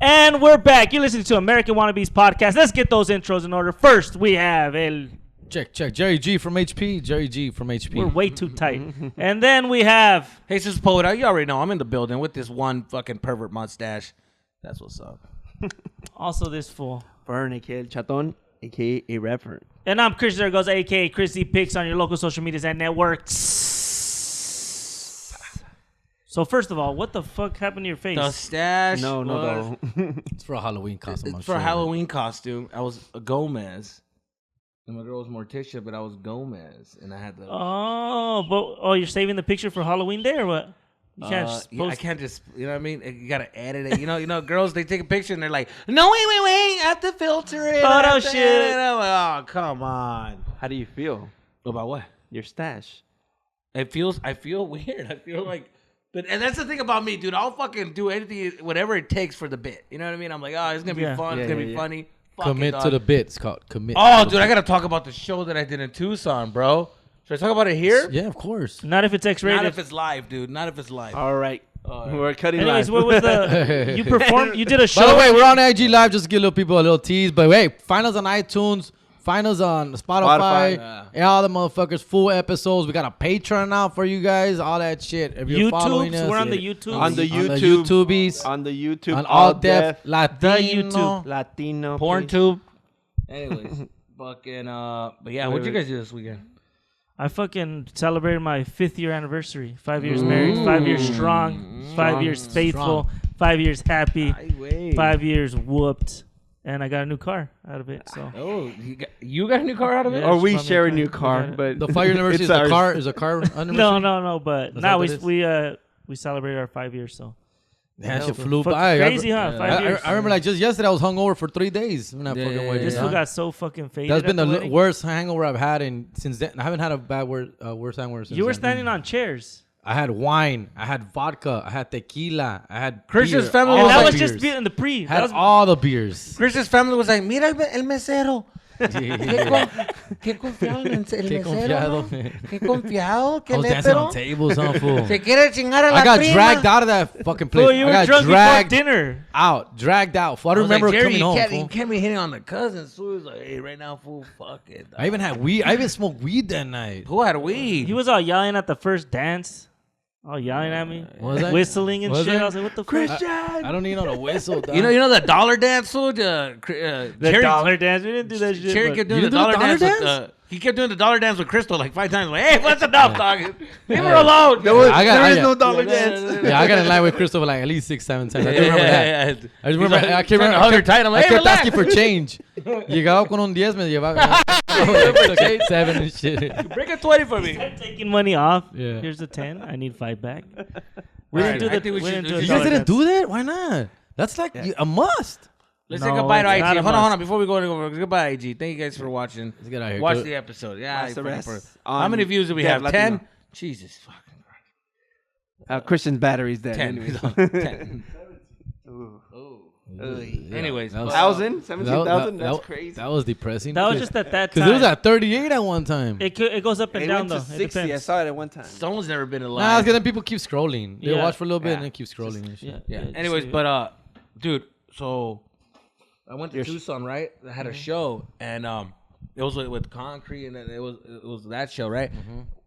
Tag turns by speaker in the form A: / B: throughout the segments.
A: And we're back. You're listening to American Wannabes podcast. Let's get those intros in order. First, we have
B: Check. Jerry G from HP.
A: We're way too tight. And then we have
C: Jesus Poeta. You already know I'm in the building with this one fucking pervert mustache. That's what's up.
A: also this fool.
D: Fern, a.k.a. El Chaton, a.k.a. a rapper.
A: And I'm Chris Zaragoza, a.k.a. Chrissy Picks on your local social medias and networks. So first of all, what the fuck happened to your face?
C: The stash.
D: No.
B: It's for a Halloween costume.
C: It's for a Halloween costume. I was a Gomez. And my girl was Morticia, but I was Gomez. And I had the...
A: You're saving the picture for Halloween Day or what? You can't just post...
C: I can't just... You know what I mean? You got to edit it. You know, girls, they take a picture and they're like, no, wait. I have to filter it.
A: Photo shoot.
C: I'm like, oh, come on.
D: How do you feel?
C: About what?
D: Your stash.
C: I feel weird. I feel like... And that's the thing about me, dude. I'll fucking do anything, whatever it takes for the bit. You know what I mean? I'm like, oh, it's going to be fun. It's going to be funny. Fuck
B: commit
C: it,
B: to the bit. It's called commit.
C: Oh, dude, I got to talk about the show that I did in Tucson, bro. Should I talk about it here?
B: Yeah, of course.
A: Not if it's X-rated.
C: Not if it's live, dude. Not if it's live.
D: All right. We're cutting
A: Anyways,
D: live.
A: what was the... You performed... You did a show...
B: By the way, we're on IG Live. Just to give people a little tease. But wait, find us on iTunes. Find us on Spotify. And all the motherfuckers. Full episodes. We got a Patreon out for you guys. All that shit. If you're following us.
A: We're on the YouTube.
D: On the YouTubies.
B: On
D: AllDef
A: Latino.
D: Latino.
C: PornTube. Anyways, fucking, but yeah, what'd you guys do this weekend?
A: I fucking celebrated my 5th year anniversary. 5 years married, 5 years strong, 5 years faithful, 5 years happy, 5 years whooped, and I got a new car out of it. So.
C: Oh, you got a new car out of it?
A: Yeah,
D: Or we share a new car, but
B: the 5 year anniversary is a car anniversary?
A: No. But now we celebrated our 5 years. So.
B: That shit flew by.
A: Crazy, huh? 5 years.
B: I remember like just yesterday I was hungover for 3 days.
A: This fool got so fucking faded.
B: That's been the worst hangover I've had since then. I haven't had a worst hangover since.
A: You were standing on chairs.
B: I had wine. I had vodka. I had tequila. I had
C: Christian's
B: beer,
C: family
A: And that
C: was
A: was just in the pre.
B: Had all the beers.
C: Chris's family was like, mira el mesero. Qué confiado el mesero. Qué confiado.
B: I was dancing on tables, huh, fool?
C: Se quiere chingar a la
B: I got
C: prima.
B: dragged out of that fucking place.
A: Fool, you were drunk before dinner.
B: Dragged out. Fool. I remember
C: Jerry,
B: coming home.
C: You can't be hitting on the cousins. So he was like, hey, right now, fool, fuck it. Dog.
B: I even had weed. I even smoked weed that night.
C: Who had weed?
A: He was all yelling at the first dance. All yelling at me.
B: Was I?
A: Whistling and shit. I was like, what the fuck?
D: Christian.
B: I don't even know the whistle. Dog.
C: You know the dollar dance, fool?
A: The
C: Jerry,
A: dollar dance. We didn't do that shit.
C: Jerry
A: but-
C: kept doing
B: You
C: the
B: didn't do
C: dollar
B: the dollar
C: dance.
B: dance?
C: He kept doing the dollar dance with Crystal like 5 times. Like, hey, what's enough, dog? Leave her alone.
D: There is no dollar dance.
B: Yeah, I got in line with Christopher like at least 6, 7 times. I do remember that. I just remember. I can't remember.
C: Hug her tight. I'm
B: I
C: like, hey,
B: kept
C: relax.
B: asking for change. Llegaba con un 10, me llevaba. 7 and shit.
C: Bring a 20 for me.
A: Taking money off.
B: Yeah.
A: Here's the 10. I need 5 back.
C: We
A: didn't do
C: I think we
A: we
C: should
A: didn't
C: do
A: do a
B: You
A: dollar
B: guys didn't
A: dance.
B: do that? Why not? That's like a must.
C: Let's
A: No,
C: say goodbye to
A: it's
C: IG.
A: not a
C: Hold on.
A: must.
C: Before we go, goodbye, IG. Thank you guys for watching.
B: Let's get out of here.
C: Watch
B: Good.
C: the episode. Yeah.
D: Watch the rest
C: How many views do we
D: Def
C: have?
D: Latino.
C: 10? Jesus fucking Christ.
D: Christian's battery's dead.
C: 10.
D: Anyways.
C: 10.
D: Ooh.
C: Anyways.
D: 1,000? 17,000? That's crazy.
B: That was depressing.
A: That was just at that time.
B: Because it was at 38 at one time.
A: It goes up and
D: It
A: down
D: went
A: though.
D: to
A: It
D: 60. I
A: depends.
D: saw it at one time.
C: Someone's never been
B: Nah,
C: alive.
B: because then people keep scrolling. They
A: Yeah.
B: watch for a little bit
D: Yeah.
B: and then keep scrolling and shit.
A: Yeah.
C: Anyways,
A: just-
C: but dude, so I went to Tucson, right? I had a show, and it was with Concrete, and it was that show, right?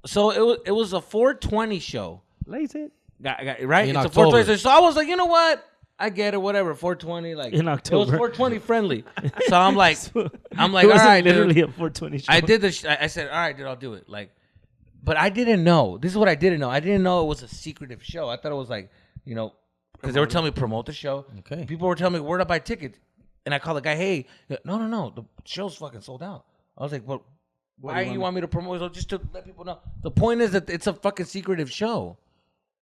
C: So it was a 420 show.
D: Lazy.
C: Right?
B: In
C: It's
B: October.
C: a 420. So I was like, you know what? I get it, whatever. 420, like
A: In October.
C: It was 420 friendly. So I'm like,
A: it
C: all
A: wasn't
C: right,
A: literally
C: dude.
A: a 420 show.
C: I did this. I said, all right, dude, I'll do it. Like, but I didn't know. This is what I didn't know. I didn't know it was a secretive show. I thought it was like, because they were telling me promote the show.
B: Okay.
C: People were telling me where to buy tickets, and I called the guy. Hey, no, the show's fucking sold out. I was like, well, why you want me to promote it? Just to let people know. The point is that it's a fucking secretive show.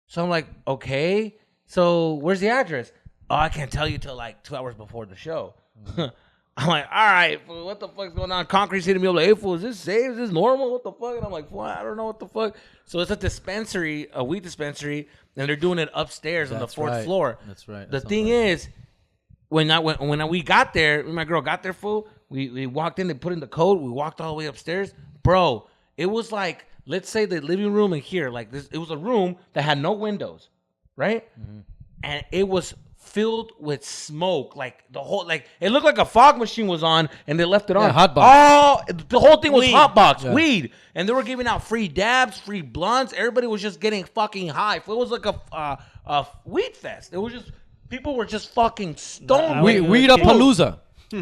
C: So I'm like, okay. So where's the address? Oh, I can't tell you till like 2 hours before the show. I'm like, all right, fool, what the fuck's going on? Concrete's hitting me up like, hey, fool, is this safe? Is this normal? What the fuck? And I'm like, well, I don't know what the fuck. So it's a dispensary, a weed dispensary, and they're doing it upstairs on the 4th floor.
B: That's right.
C: The thing is, when we got there, when my girl got there, fool, we walked in, they put in the code, we walked all the way upstairs. Bro, it was like, let's say the living room in here, like this, it was a room that had no windows, right? And it was filled with smoke. Like the whole, like it looked like a fog machine was on, and they left it on.
B: Hot box.
C: Oh, the whole thing was
A: Weed.
C: hot box, weed, and they were giving out free dabs, free blunts. Everybody was just getting fucking high. It was like a weed fest. It was just people were just fucking stoned.
B: Weed-a-palooza.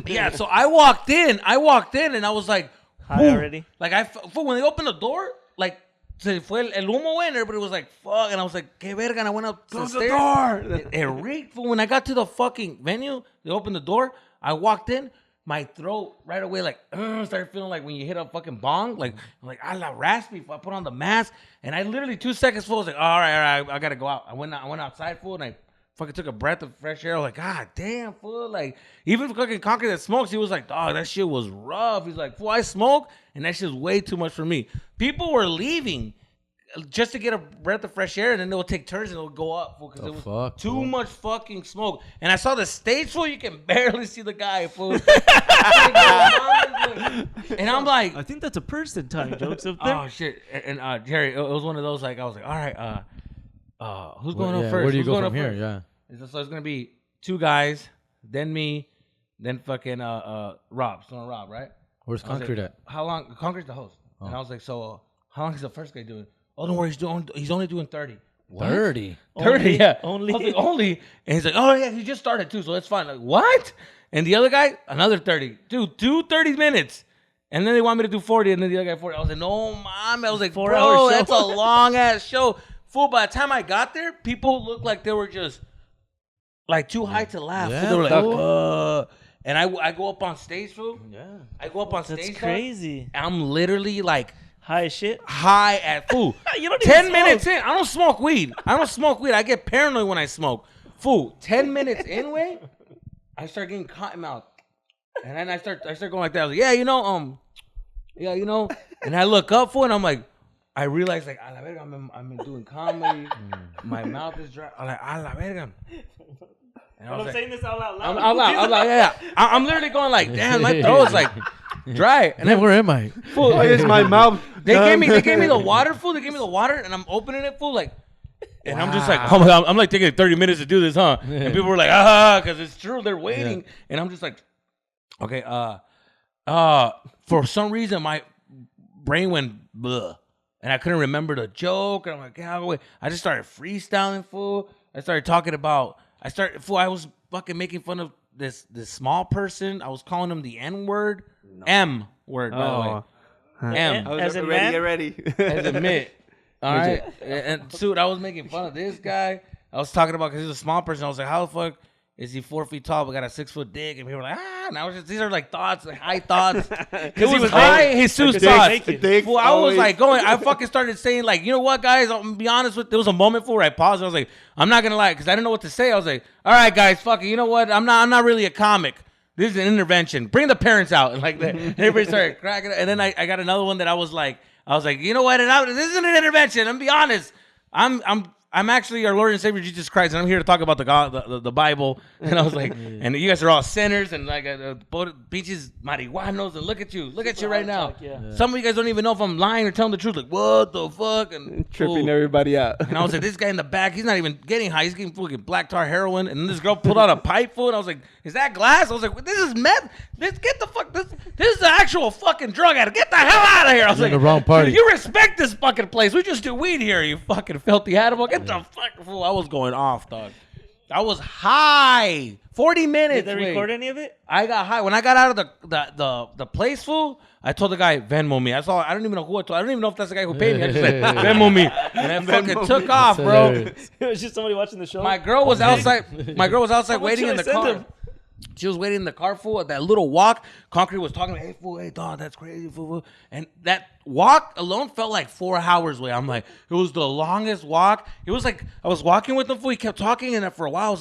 C: Yeah, so I walked in, and I was like,
A: High already?
C: like when they opened the door, like se fue el humo, and everybody was like, fuck, and I was like, que verga, and I went up to the stairs.
D: door.
C: It reeked. Fool. When I got to the fucking venue, they opened the door, I walked in, my throat right away, like, started feeling like when you hit a fucking bong, like, I'm like, la raspy. I put on the mask, and I literally 2 seconds, fool, was like, all right, I gotta go out. I went outside, fool, and I fucking took a breath of fresh air. I was like, God damn, fool. Like, even fucking Conker that smokes, he was like, dog, that shit was rough. He's like, fool, I smoke, and that shit's way too much for me. People were leaving just to get a breath of fresh air, and then they'll take turns and it'll go up, fool, because it was too much fucking smoke. And I saw the stage, fool, you can barely see the guy, fool. And I'm like,
A: I think that's a person telling jokes up there.
C: oh, shit. And Jerry, it was one of those, like, I was like, all right, who's going up first?
B: Where do you
C: Who's
B: go
C: going
B: from
C: up
B: here?
C: first?
B: Yeah.
C: So it's gonna be 2 guys, then me, then fucking Rob, son Rob, right?
B: Where's
C: I was
B: Concrete
C: like,
B: at?
C: How long? Concrete's the host, and I was like, so how long is the first guy doing? Oh, don't worry, he's only doing 30. What?
B: 30.
C: 30, yeah.
A: Only?
C: I was like, only, and he's like, oh yeah, he just started too, so that's fine. Like, what? And the other guy, another 30. Dude, 30 minutes. And then they want me to do 40, and then the other guy 40. I was like, no, mom. I was like,
A: 4
C: bro,
A: hour show.
C: that's a long ass show. Fool, by the time I got there, people looked like they were just like too high to laugh.
B: Yeah,
C: So they were
B: fool.
C: like, and I go up on stage, fool.
A: Yeah.
C: I go up on
A: That's
C: stage.
A: crazy.
C: I'm literally like
A: High as shit.
C: high at fool.
A: You don't even
C: 10
A: smoke.
C: minutes in, I don't smoke weed. I get paranoid when I smoke. Fool, 10 minutes in, way, I start getting cotton mouth. And then I start going like that. I was like, yeah, you know. And I look up, fool, and I'm like, I realize, like, a la verga, I'm doing comedy. My mouth is dry. I'm like, a la verga. And
A: I'm saying this out loud.
C: I'm loud, yeah. I'm literally going like, damn, my throat is like dry. And
B: And where am I?
C: fool,
D: Why is my mouth?
C: they gave me the water, fool. They gave me the water, and I'm opening it, fool, like, and I'm just like, oh my God, I'm like taking 30 minutes to do this, huh? And people were like, because it's true, they're waiting, and I'm just like, okay, for some reason my brain went bleh, and I couldn't remember the joke, and I'm like, yeah, wait. I just started freestyling, fool. I started talking about, I was fucking making fun of this small person. I was calling him the N-word, M word, by the way. M.
D: I was
A: As in
D: ready,
A: man?
D: get ready.
C: As a mitt. All right. And dude, I was making fun of this guy. I was talking about, because he's a small person. I was like, how the fuck is he 4 feet tall but got a 6 foot dick? And people were like, and I was just, these are like thoughts, like high thoughts. Because he was high, Jesus thoughts. Well, I was like I fucking started saying, like, you know what, guys, I'm gonna be honest with, there was a moment where I paused. I was like, I'm not gonna lie, because I didn't know what to say. I was like, all right, guys, fuck it, you know what, I'm not really a comic. This is an intervention. Bring the parents out. And like that. And everybody started cracking. And then I got another one that I was like, you know what? This isn't an intervention. I'm be honest. I'm actually our Lord and Savior Jesus Christ, and I'm here to talk about the Bible. And I was like, and you guys are all sinners and like beaches marihuanos, and look at you right now. Some of you guys don't even know if I'm lying or telling the truth. Like, what the fuck? And
D: Tripping everybody out.
C: And I was like, this guy in the back, he's not even getting high. He's getting fucking black tar heroin. And then this girl pulled out a pipe full, and I was like, is that glass? I was like, this is meth. Get the fuck. This is the actual fucking drug addict. Get the hell out of here. I was like,
B: the wrong party.
C: You respect this fucking place. We just do weed here, you fucking filthy animal. Get the fuck, fool. I was going off, dog. I was high. 40 minutes.
A: Did they record any of it?
C: I got high. When I got out of the place, fool, I told the guy, Venmo me. I don't even know who I told. I don't even know if that's the guy who paid me. I just said, Venmo me. And I fucking took off, bro.
A: It was just somebody watching the show.
C: My girl was outside. My girl was outside waiting
A: should
C: in
A: I
C: the
A: send
C: car.
A: him?
C: She was waiting in the car, fool, at that little walk. Concrete was talking, hey, fool, hey, dog, that's crazy, fool. And that walk alone felt like 4 hours away. I'm like, it was the longest walk. It was like, I was walking with him, fool. He kept talking, and for a while,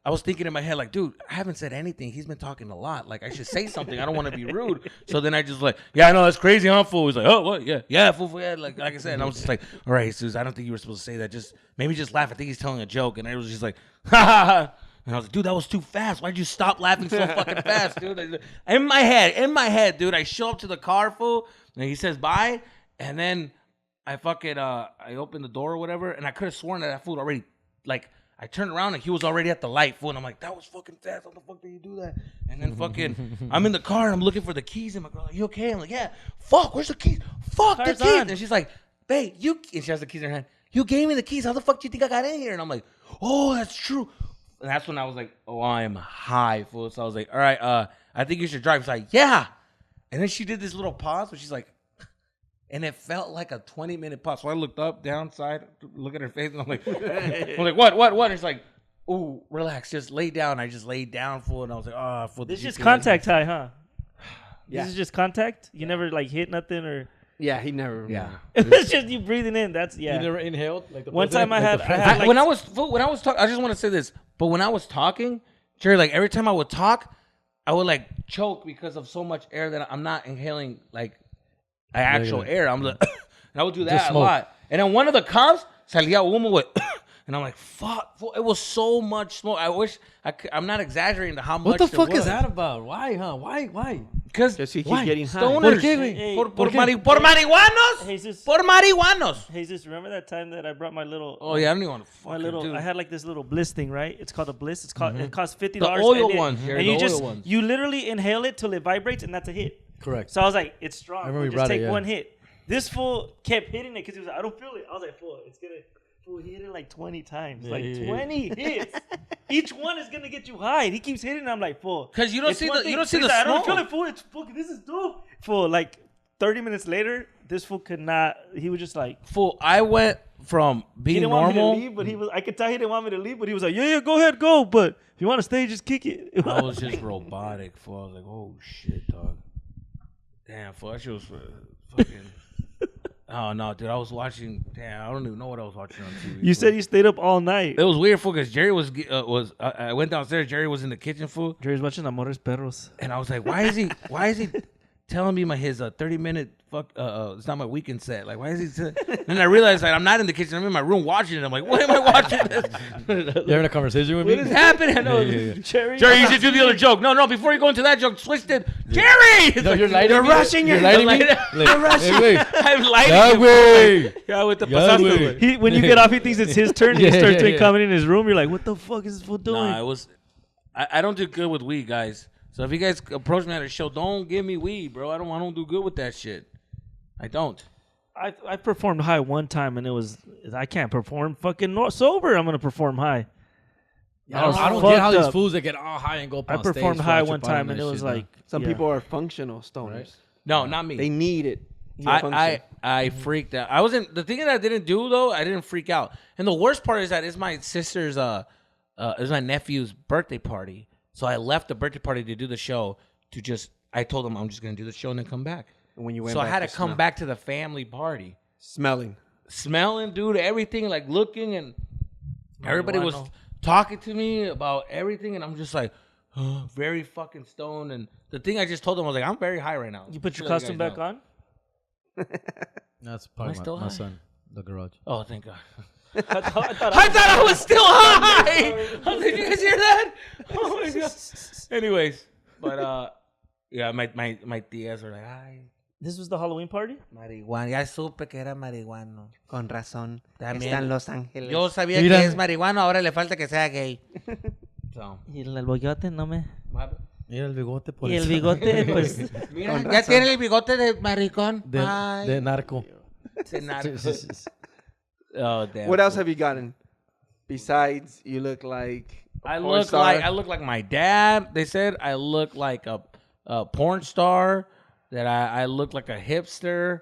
C: I was thinking in my head, like, dude, I haven't said anything. He's been talking a lot. Like, I should say something. I don't want to be rude. So then I just like, yeah, I know, that's crazy, huh, fool? He's like, oh, what? Yeah, fool, yeah. Like I said, and I was just like, all right, Suze, I don't think you were supposed to say that. Maybe just laugh. I think he's telling a joke. And I was just like, ha, ha, ha. And I was like, dude, that was too fast. Why'd you stop laughing so fucking fast, dude? In my head, dude, I show up to the car, fool, and he says bye, and then I fucking, I open the door or whatever, and I could have sworn that fool already, like, I turned around and he was already at the light, fool. And I'm like, that was fucking fast. How the fuck did you do that? And then fucking, I'm in the car and I'm looking for the keys. And my girl like, you okay? I'm like, yeah. Fuck, where's the keys? Fuck, the keys. And she's like, babe, and she has the keys in her hand. You gave me the keys. How the fuck do you think I got in here? And I'm like, oh, that's true. And that's when I was like, oh, I am high, fool. So I was like, all right, I think you should drive. She's like, yeah. And then she did this little pause where she's like, and it felt like a 20-minute pause. So I looked up, downside, look at her face, and I'm like, what? And she's like, ooh, relax, just lay down. I just laid down, fool, and I was like, oh, fool.
A: This is just contact high, huh?
D: Yeah.
A: This is just contact? You never, like, hit nothing or...
D: Yeah, he never.
C: Yeah.
A: It's just you breathing in. That's, yeah.
B: You never inhaled? Like the
A: One time I had like,
C: when I was talking, I just want to say this, but when I was talking, Jerry, like, every time I would talk, I would, like, choke because of so much air that I'm not inhaling, like, actual air. I'm like, and I would do that a lot. And then one of the cops, salía humo with, and I'm like, fuck, it was so muc smoke. I wish I'm not exaggerating to how much.
B: What the fuck is that about? Why, huh? Why?
C: Because
D: he keep getting high.
C: Stoners. Por marihuanos.
A: Jesus.
C: Por marihuanos.
A: Jesus, remember that time that I brought my little...
C: Oh, yeah, I don't even want to fucking do.
A: I had like this little bliss thing, right? It's called a bliss. It's called. It costs $50.
C: The oil ones, Jerry,
A: and
C: the oil ones.
A: you literally inhale it till it vibrates, and that's a hit.
B: Correct.
A: So I was like, it's strong.
B: I remember you
A: Just
B: brought
A: take
B: it, yeah.
A: one hit. This fool kept hitting it because he was like, I don't feel it. I was like, fool, it's gonna. Fool, he hit it like 20 times, like 20 hits. Each one is gonna get you high. And he keeps hitting. And I'm like, fool.
C: Because you don't see the
A: He's like, I don't feel it, fool. It's fucking. This is dope. Fool, like 30 minutes later, this fool could not. He was just like,
C: fool. I went from being
A: he didn't
C: normal.
A: want me to leave, but he was. I could tell he didn't want me to leave, but he was like, yeah, go ahead, go. But if you want to stay, just kick it.
C: I was just robotic, fool. I was like, oh shit, dog. Damn, fool. That shit was fucking. Oh no, dude! I was watching. Damn, I don't even know what I was watching on TV.
A: You said you stayed up all night.
C: It was weird, fool, because Jerry was. I went downstairs. Jerry was in the kitchen, fool.
A: Jerry's watching Amores Perros.
C: And I was like, why is he telling me his 30-minute it's not my weekend set. Like, why is he and I realized that I'm not in the kitchen. I'm in my room watching it. I'm like, why am I watching this?
B: You're having a conversation with me?
C: What is happening? I know.
B: Yeah.
C: Jerry, you should do the other joke. No, before you go into that joke, switch it. Jerry!
B: No, you're lighting
A: You're
B: me?
A: rushing.
B: You're lighting me?
A: You're rushing.
B: Hey,
C: I'm lighting
B: that
C: him.
B: way.
C: Yeah, with the
B: That way.
C: pasaste.
A: When you get off, he thinks it's his turn. And he
B: Yeah,
A: starts
B: yeah.
A: coming in his room. You're like, what the fuck is this fool doing?
C: Nah, I don't do good with weed, guys. So if you guys approach me at a show, don't give me weed, bro. I don't do good with that shit. I don't.
A: I performed high one time, and I can't perform fucking sober. I'm gonna perform high.
B: I don't get how these fools that get all high and go up
A: I
B: on stage
A: performed
B: flash
A: high
B: your
A: one
B: bottom
A: time, and it
B: that
A: was
B: shit,
A: like
D: Some people are functional stoners.
B: Right.
C: No, not me.
D: They need it.
C: I freaked out. I wasn't the thing that I didn't do though. I didn't freak out. And the worst part is that it's my sister's it was my nephew's birthday party. So I left the birthday party to do the show I told him I'm just gonna do the show and then come back.
D: And when you went
C: so I
D: back
C: had to come back to the family party.
D: smelling,
C: Dude, everything, like looking, and everybody was talking to me about everything, and I'm just like very fucking stoned. And the thing I just told them was like, I'm very high right now.
A: You put your costume back on?
B: That's probably my son, the garage.
C: Oh, thank God.
A: I thought
C: I was still high. I was like, did you guys hear that? Oh my God. Anyways, but yeah, my tías were like, ay.
A: This was the Halloween party?
C: Marihuana. Ya supe que era marihuano.
D: con razón.
C: También.
D: Está en Los Ángeles.
C: Yo sabía
B: Mira.
C: que es marihuano, ahora le falta que sea gay. So.
A: Y el bigote no me...
B: Mira el bigote por
A: Y el
B: eso.
A: bigote, pues...
C: Mira, ya tiene el bigote de maricón.
B: de narco.
C: De narco. Oh, damn.
D: What else have you gotten? Besides, you look like
C: I look like my dad. They said I look like a porn star. That I look like a hipster.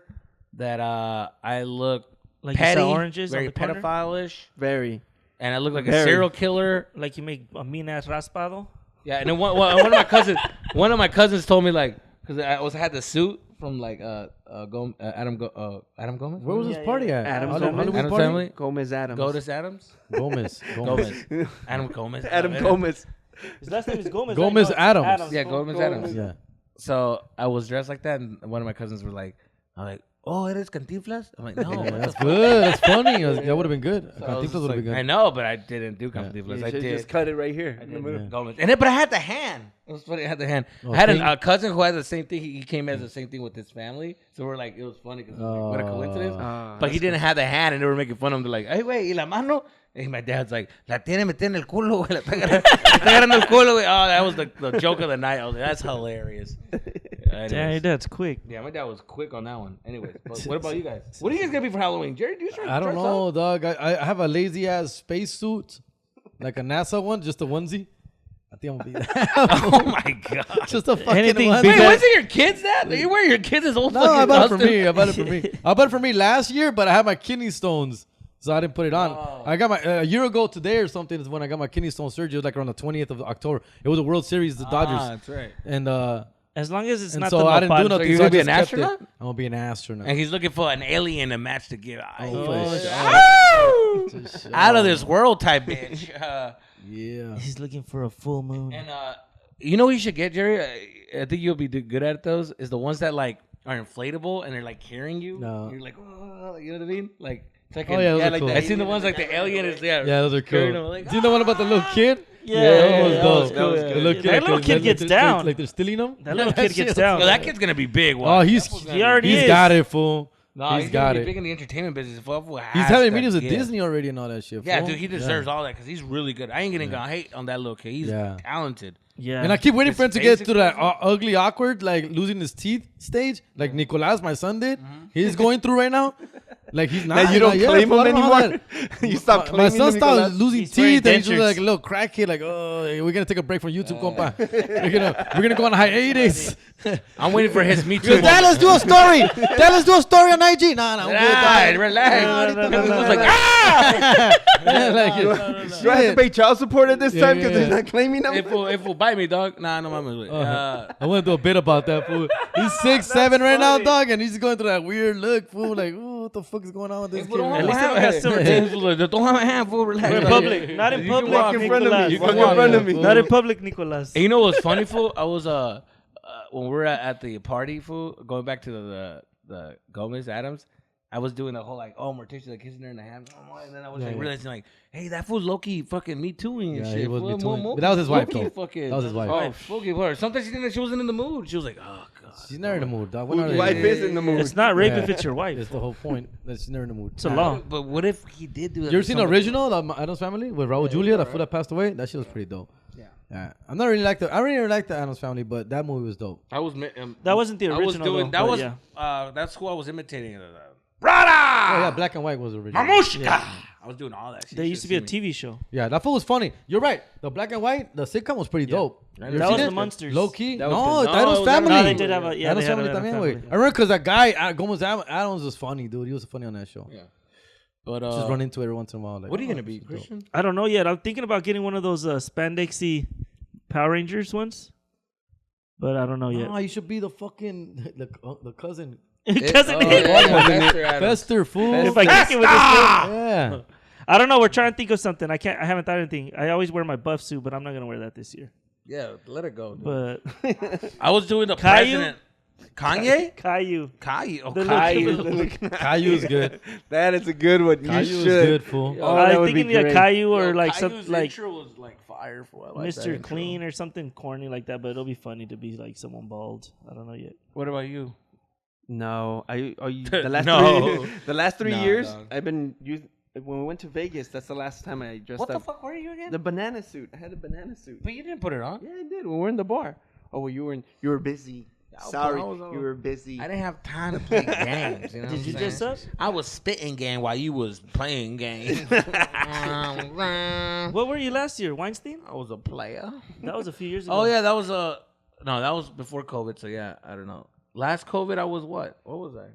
C: That I look
A: Like
C: petty,
A: you sell oranges
C: very
A: on the corner?
C: pedophile-ish.
D: very.
C: And I look like a
D: Very.
C: serial killer.
A: Like you make a mean-ass raspado?
C: Yeah, and then one of my cousins told me like, because I had the suit from like Adam Gomez.
B: Where was this party at?
D: Adam's
B: Hollywood
C: Adam's
B: party?
C: family.
D: Gomez Adams.
C: Gomez Adams.
B: Gomez.
C: Adam Gomez.
D: Adam Gomez.
A: His last name is Gomez.
B: Gomez
A: right? No,
B: Adams.
C: Yeah, Gomez Adams.
B: Yeah.
C: So I was dressed like that, and one of my cousins were like, I'm like, oh, it is Cantinflas? I'm like, no.
B: Yeah, that's good. That's funny. That would have been good. Cantinflas would have been good.
C: I know, but I didn't do Cantinflas.
D: You
C: I
D: should
C: did.
D: just cut it right here.
C: Gomez. But I had the hand. It was funny. I had the hand.
B: Oh,
C: I had
B: thing?
C: a cousin who had the same thing. He came as the same thing with his family. So we're like, it was funny because what a coincidence. But he didn't have the hand, and they were making fun of him. They're like, hey, güey, ¿y la mano? And my dad's like, la tiene metida en el culo, güey. La está agarrando el culo, güey. Oh, that was the joke of the night. I was like, that's hilarious.
A: Damn, your dad's quick.
C: Yeah, my dad was quick on that one. Anyways, but what about you guys? What are you guys gonna be for Halloween? Jerry, do you
B: I don't know, dog. I have a lazy ass space suit, like a NASA one, just a onesie. I think I'm gonna be that.
C: Oh my god!
B: Just a fucking
A: Anything
B: onesie.
A: big
C: Wait, wasn't your kids that? You wear your kids as old
B: No, I
C: fucking
B: bought it for
C: costume?
B: me. I bought it for me. I bought it for me last year, but I had my kidney stones, so I didn't put it on.
C: Oh.
B: I got my a year ago today or something is when I got my kidney stone surgery. It was like around the 20th of October. It was a World Series, the Dodgers,
C: That's right.
B: and
A: As long as it's
B: and
A: not
B: so
A: the
B: I didn't do
A: nopal.
B: nothing.
C: you're
B: So I
C: gonna be
B: just
C: an
B: kept it.
C: astronaut?
B: I'm gonna be an astronaut.
C: And he's looking for an alien to match to give.
B: Just,
C: Out of this world type bitch.
B: Yeah.
A: He's looking for a full moon.
C: And you know what you should get, Jerry? I think you'll be good at those. Is the ones that like are inflatable and they're like carrying you.
B: No.
C: You're like, oh, you know what I mean? Like, it's like
B: Oh, yeah, those are
C: like
B: cool.
C: I seen the ones like the alien is
B: Yeah, those are
C: carrying
B: cool.
C: them, like,
B: Do you know one about the little kid?
A: Yeah,
B: that was
A: that
B: dope.
A: was
B: The
A: cool.
B: little
A: That little kid gets down.
B: Like they're stealing them.
A: That little kid
B: shit
A: gets
B: was-
A: down.
C: Yo, that kid's gonna be big.
B: Oh, he's
A: He already
B: he's
A: is.
B: got it, fool.
C: No,
B: he's
C: he's
B: got
C: gonna be
B: it.
C: big in the entertainment business.
B: He's having meetings with Disney already and all that shit.
C: Yeah,
B: fool.
C: dude, he deserves all that because he's really good. I ain't gonna hate on that little kid. He's talented.
A: Yeah.
B: And I keep waiting
C: His
B: for him to
C: face
B: get to that ugly, awkward, like losing his teeth stage, like Nicolas, my son, did. He's going through right now. Like he's not.
D: Now you don't
B: not yet,
D: claim
B: fool.
D: him
B: I don't know how
D: anymore.
B: that-
D: You stop
B: My
D: claiming
B: son
D: him,
B: started
D: Nicolas?
B: losing
A: He's wearing
B: teeth, and he's just
A: dentures.
B: like a little crackhead. Like, oh, we're gonna take a break from YouTube, compa. we're gonna go on hiatus.
C: I'm waiting for his Me Too.
B: Yo, Dad, let's do a story. Dad, let's do a story on IG. Nah, I'm good.
C: Right,
B: dog.
C: relax.
A: No.
C: It was like, ah!
D: Do I have to pay child support at this time because
B: yeah.
D: they're not claiming them?
C: If will bite me, dog. Nah, no, mama.
B: I want to do a bit about that fool. He's 6'7" right now, dog, and he's going through that weird look, fool. Like, ooh, what the fuck is going on with this kid?
A: At least they don't got silver teeth.
C: Don't have a handful. Relax.
A: In public. Not in
C: You can
A: public,
C: walk
D: in front of me.
A: Nicolas.
D: You can walk in front of me.
A: Not in public, Nicolas.
C: And you know what's funny, fool? I was when we were at the party, fool, going back to the Gomez Adams, I was doing the whole like, oh, Morticia like kissing her in the hand, and then I was realizing like, hey, that fool's low-key fucking me tooing and
B: Yeah,
C: shit.
B: he was
C: fool.
B: me tooing.
C: Mo-
B: But that was his wife,
C: low-key
B: though.
C: fucking-
B: That was his wife.
C: Oh, low-key for her. Sometimes she didn't think she wasn't in the mood. She was like, oh god.
B: She's never in the mood, dog. When are
D: Whose
B: they-
D: wife is in the mood?
A: It's not rape
B: Yeah.
A: if it's your wife.
B: That's the whole point. That she's never in the mood.
A: It's a law.
C: But what if he did do that?
B: You ever
C: to
B: seen the
C: somebody?
B: original, the Adams Family, with Raul Julia, the fool that passed away? That shit was pretty dope. Yeah. I really like the Adams Family, but that movie was dope.
C: I was.
A: That wasn't the original.
C: I was doing.
A: though,
C: That
A: but
C: was.
A: yeah.
C: That's who I was imitating.
B: Oh,
C: Rada!
B: yeah, Black and White was the original.
C: Mamushka. I was doing all that shit.
A: There used to be a TV show.
B: Yeah, that fool was funny. You're right. The Black and White, the sitcom was pretty dope. You ever
A: That
B: seen
A: was
B: it?
A: the Monsters.
B: Low key.
D: That was
B: No,
D: the-
B: that was
C: No,
B: Family.
A: No, they did have a yeah.
B: Adams
A: They had
B: Family
A: a
B: también,
A: family.
B: güey. I remember because that guy, Gomez Adams was funny, dude. He was funny on that show.
C: Yeah. But
B: Just run into it every once in a while. Like,
C: what are you
B: oh,
C: gonna be,
B: this is dope.
C: Christian?
A: I don't know yet. I'm thinking about getting one of those spandexy Power Rangers ones, but I don't know yet.
B: Oh, you should be the fucking the cousin.
A: Cousin
C: Oh,
A: Nick.
C: yeah,
B: Fester, fool.
A: If I kick it with this one,
B: Yeah.
A: I don't know. We're trying to think of something. I haven't thought of anything. I always wear my buff suit, but I'm not gonna wear that this year.
C: Yeah, let it go. Dude.
A: But
C: I was doing the
A: Caillou?
C: president. Kanye?
A: Caillou.
C: Caillou. Oh,
A: The
C: Caillou.
B: Caillou's good.
D: That is a good one. You
B: Caillou's
D: should.
B: good, fool.
D: Oh, that
A: I'm
D: would be
A: thinking a
D: great.
A: Caillou or
C: Yo,
A: like
C: Caillou's
A: some like
C: intro was like fire for I like that
A: Mr.
C: intro.
A: Clean or something corny like that. But it'll be funny to be like someone bald. I don't know yet.
C: What about you?
D: No, are you the last
C: No.
D: the last 3
C: No,
D: years
C: dog.
D: I've been using. When we went to Vegas, that's the last time I dressed
C: What
D: up.
C: the fuck were you again?
D: The banana suit. I had a banana suit.
C: But you didn't put it on.
D: Yeah, I did. When we were in the bar. Oh, well, you were busy. Sorry,
C: I was-
D: you were busy.
C: I didn't have time to play games. You know
A: Did
C: what
A: you
C: I'm
A: dress
C: saying?
A: up?
C: I was spitting game while you was playing game.
A: What were you last year? Weinstein?
C: I was a player.
A: That was a few years ago.
C: Oh yeah, that was no, that was before COVID. So yeah, I don't know. Last COVID, I was what? What was I?